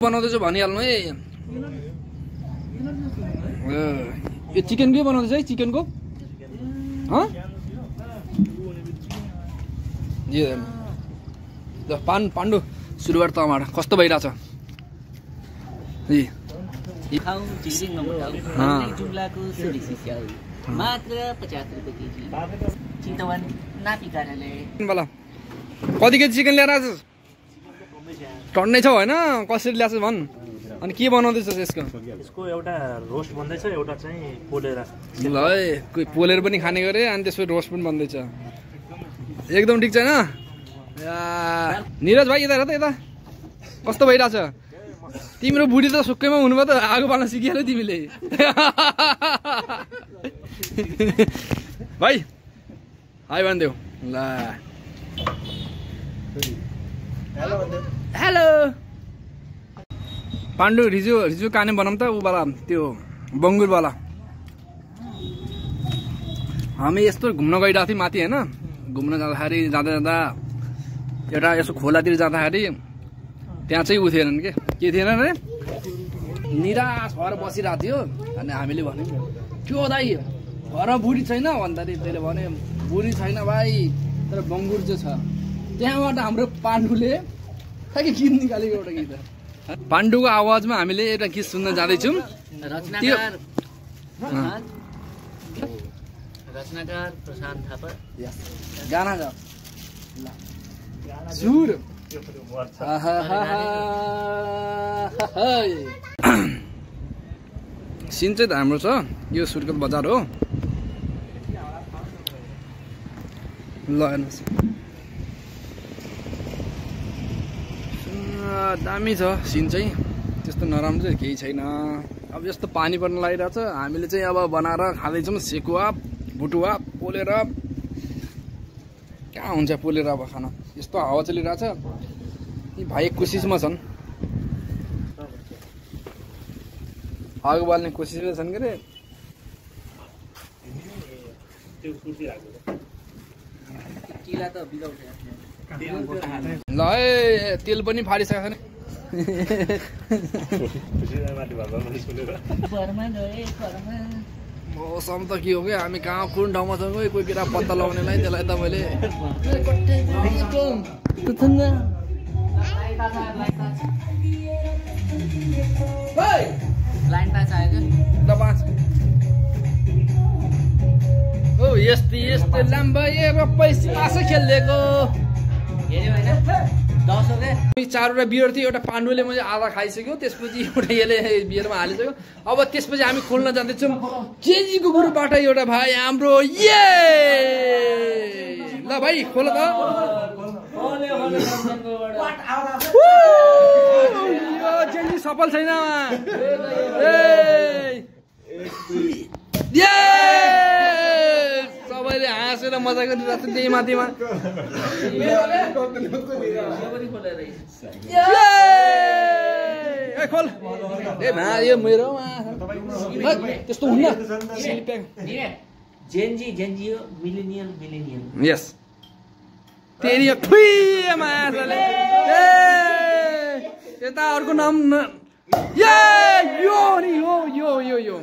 बनाउँदैछु भनिहाल्नु है। यो चिकनकै बनाउँदैछ है, चिकनको पाण्डु सुरुवात टमाटर कस्तो भइरहेछ कति केजी चिकन ल्याएर आएछस्? टन्नै छ होइन, कसरी ल्याएछस् भन्? अनि के बनाउँदैछस् यसको? यसको एउटा रोस्ट बन्दैछ, एउटा चाहिँ पोलेर। ल है, कोही पोलेर पनि खाने गरे अनि त्यसपछि रोस्ट पनि बन्दैछ। एकदम ठिक छैन? निरज भाइ यता हेर त, यता कस्तो भइरहेछ? तिम्रो बुढी त सुक्कैमा हुनुभयो त, आगो बाल्न सिकिहाल्यो तिमीले। भाइ हाई भनिदेऊ। ल हेलो पाण्डु, रिजु काने बनाऊँ त ऊवाला, त्यो बङ्गुरवाला। हामी यस्तो घुम्न गइरहेको थियौँ माथि होइन, घुम्न जाँदाखेरि जाँदा एउटा यसो खोलातिर जाँदाखेरि त्यहाँ चाहिँ उ थिएन के थिएन अरे, निराश भएर बसिरहेको थियो। अनि हामीले भन्यौँ त्यो दाइ घरमा बुढी छैन भन्दाखेरि त्यसले भने बुढी छैन भाइ, तर बङ्गुर चाहिँ छ। त्यहाँबाट हाम्रो पाण्डुले के गीत निकालेको एउटा गीत। पाण्डुको आवाजमा हामीले एउटा गीत सुन्न जाँदैछौँ। रचनाकार प्रशान्त थापा, गाना छ सुर। सिन चाहिँ हाम्रो छ, यो सुर्खेत बजार हो। ल हेर्नुहोस् दामी छ सिन चाहिँ, त्यस्तो नराम्रो चाहिँ केही छैन। अब यस्तो पानी पर्न लागिरहेछ, हामीले चाहिँ अब बनाएर खाँदैछौँ सेकुवा भुटुवा पोलेर। कहाँ हुन्छ पोलेर अब खाना, यस्तो हावा चलिरहेछ। यी भाइ कोसिसमा छन्, आगो बाल्ने कोसिसमा छन् के अरे। ल है तेल पनि फालिसकेको छ नि। मौसम त के हो क्या, हामी कहाँ कुन ठाउँमा छौँ कोही बेला पत्ता लगाउनेलाई त्यसलाई त मैले यस्तै लाम्बा पैसा खेलिदिएको। चारवटा बियर थियो, एउटा पाण्डुले मैले आधा खाइसक्यो, त्यसपछि एउटा यसले बियरमा हालिसक्यो। अब त्यसपछि हामी खोल्न जाँदैछौँ जेजीको ग्रुपबाट एउटा भाइ हाम्रो। ये ल भाइ खोल त। जेजी सफल छैन। सबैले हाँसेर मजा गरिरहेको छ त्यही माथिमा। खोल ए मा, यो मेरो त्यस्तो हुन्न। यस तेरी माछाले यता अर्को नाम यो नि यो यो यो यो